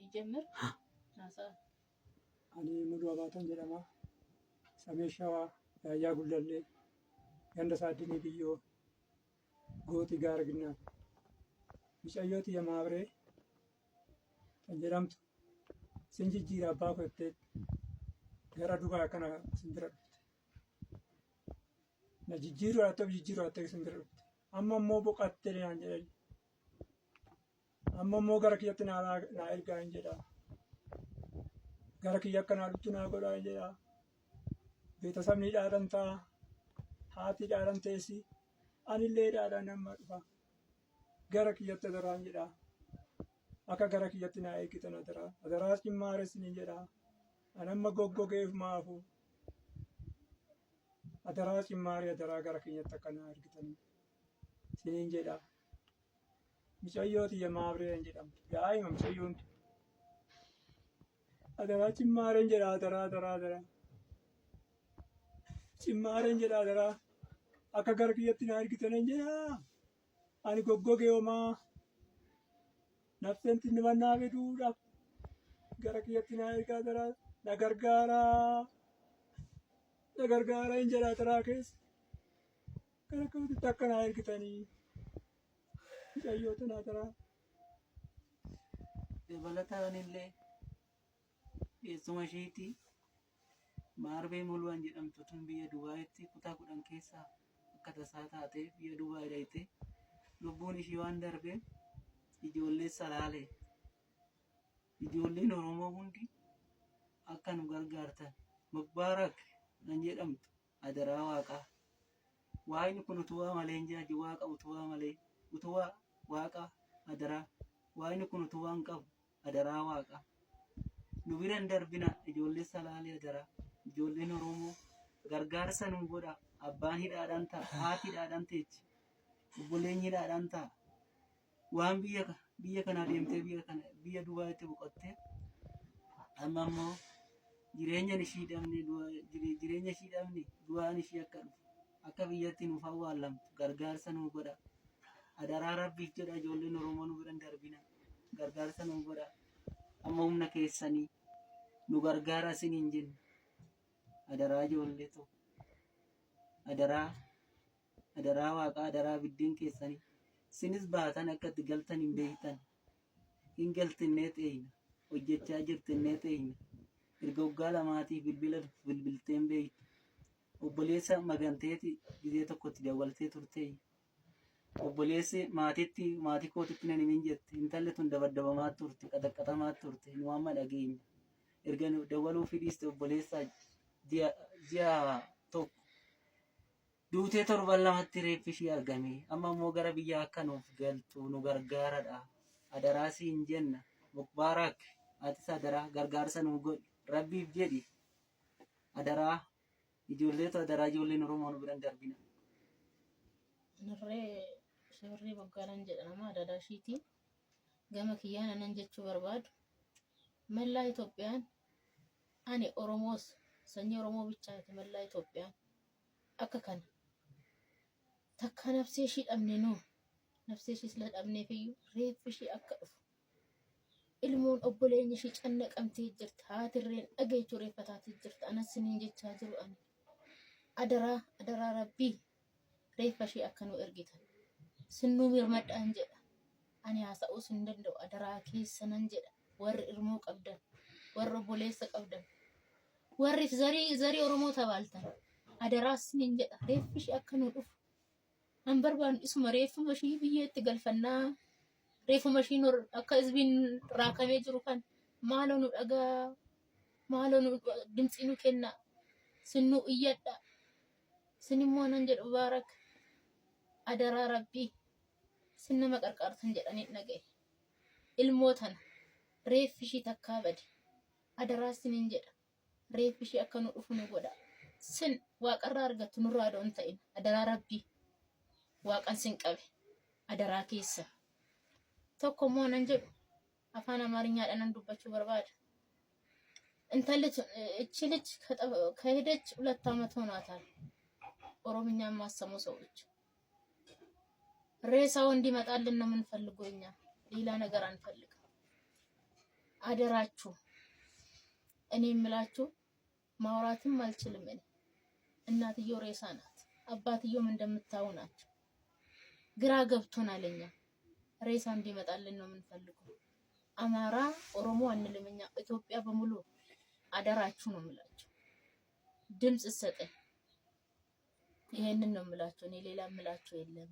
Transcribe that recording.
ይጀምር ናሳ አኒ ሙሉ አባተን ጀለማ ሰሜሻዋ ያያ ጉለሌ ገንደሳድኒ ብዮ ጎቲ ጋርግና ሚጨዮት የማብሬ ተንጀራምቱ sinjijjiir abbaa kottee gara dugaa kana simbira dhufte na jijjiiruu hattee simbira dhufte amma immoo boqattee naan jedhani amma immoo gara kiyyatti naa ergaa hin jedhaa gara kiyya akkanaa dhuftu naa godhaa hin jedhaa beetasabni dhaadhan ta'a haati dhaadhan teessi anillee dhaadhaan amma dhufa gara kiyyatti daraan jedhaa akka gara kiyyatti naa eegitan adaraa cimmaares ni jedhaa anamma goggogeef maafu adaraa cimmaaree adaraa gara kiyyatti akka naa ergitan siniin jedhaa micayyooti yamaabree hin jedhamtu daa'ima micayyoon adaraa cimmaareen jedhaa adaraa cimmaareen jedhaa adaraa akka gara kiyyatti naa ergitan hin jedhaa ani goggogee homaa nafsen tinni mannaa fiduudhaaf gara kiyyatti naa ergaa daraa na gargaaraa hin jedhaa daraa keessa gara kiyyatti akka naa ergitanii micayyoota naa daraa. Dabalataan eessuma isheetii maarbee mul'aan jedhamtu tun biyya Dubaayitti kutaa 10 keessaa akka tasaa taatee biyya Dubaayii dhayite lubbuun ishee waan darbeef ijoollee salaalee ijoolleen Oromoo hundi akka nu gargaartan Mubbaarak nan jedhamtu adaraa waaqaa waa'ini kun utuwaa malee hin jaaji waaqa utuwaa malee utuwaa waaqa adaraa waa'ini kun utuwaa hin qabu adaraa waaqaa nu bira hin darbina ijoollee salaalee adaraa ijoolleen Oromoo gargaarsa nu godha abbaan hidhaadhaan ta'a haati hidhaadhaan teechi obboleen hidhaadhaan ta'a waan biyya kana deemtee biyya Dubaayitti boqottee amma immoo jireenya ishii dhabne du'aan ishii akka dhufu akka biyyatti nuuf awwaalamtu gargaarsa nu godha adaraa rabbiif jedha ijoolleen Oromoo nu bira hin darbina gargaarsa nu godha amma humna keessanii nu gargaara isin hin jennu adaraa ijoollee tokko adaraa waaqa adaraa biddeen keessanii sinis baatan akka itti galtan hin beektan hin galtinnee ta'ina hojjechaa jirtinnee ta'ina erga waggaa lamaatii bilbilteen beektu obboleessa maganteeti gizee tokkotti dawwaltee turte obboleessi maatii kootitti nan himin jette intalli tun dabaddabamaa turte qaxaqaxamaa turte nu amma dhageenya erga dawwaluu fidhiiste obboleessa ji'a tokko duutee torban lamatti reeffi ishii argame amma immoo gara biyya akka nuuf galtu nu gargaaradha adaraa siin jenna Mubbaarak atis adaraa gargaarsa nu godhi rabbiif jedhi adaraa ijoolleen Oromoo nu bira hin darbina. Narree shibirrii boggaanan jedhama adadaa ishiitiin gama kiyyaan anan jechuu barbaadu mallaa Itoophiyaan ani Oromoos sanyii Oromoo bichaati mallaa Itoophiyaan akka kana takka nafsee ishii dhabne nuu nafsee ishii sila dhabneefiyyuu reeffi ishii akka dhufu ilmoon obboleenya ishii cannaqamtee jirti haatirreen dhageechuu reeffataatee jirti anas siniin jechaa jiru ani adaraa rabbii reeffa ishii akka nu ergitan sinnuu mirmadhaan jedha ani haasa'uus hin danda'u adaraa keessanan jedha warri ilmoo qabdan warri obboleessa qabdan warri zarii Oromoo tabaaltan adaraa siniin jedha reeffi ishii akka nu dhufu an barbaan isuma reeffuma ishii biyyeetti galfannaa reeffuma ishii akka hizbiin raakamee jiru kan maaloo nu dhagaa maaloo nu dimtsii nu kenna sinnuu iyyadha sinimmoo nan jedhu Mubbaarak adaraa rabbii sin nama qarqaartan jedhanii dhaga'e ilmoo tana reeffi ishii takkaa bade adaraa siniin jedha reeffi ishii akka nu dhufu nu godha sin waaqarraa argattu nurraa doon ta'in adaraa rabbii waaqan sin qabe adaraa keessa tokko immoo nan jedhu afaan Amaarኛadhaan nan dubbachuu barbaada intalli እቺ ልጅ ከሄደች 2 ዓመት ሆኗታል ኦሮምኛ ማሰሙ ሰዎች ሬሳው እንዲመጣልን ነው የምንፈልገው እኛ ሌላ ነገር አንፈልግም አደራችሁ እኔ የምላችሁ ማውራትም አልችልም። እኔ እናትየው ሬሳ ናት፣ አባትየውም እንደምታው ናቸው። ግራ ገብቶናል። እኛ ሬሳ እንዲመጣልን ነው የምንፈልገው። አማራ ኦሮሞ አንልም እኛ ኢትዮጵያ በሙሉ አደራችሁ ነው የምላችሁ። ድምጽ ሰጠኝ። ይሄንን ነው የምላችሁ። እኔ ሌላ የምላችሁ የለም።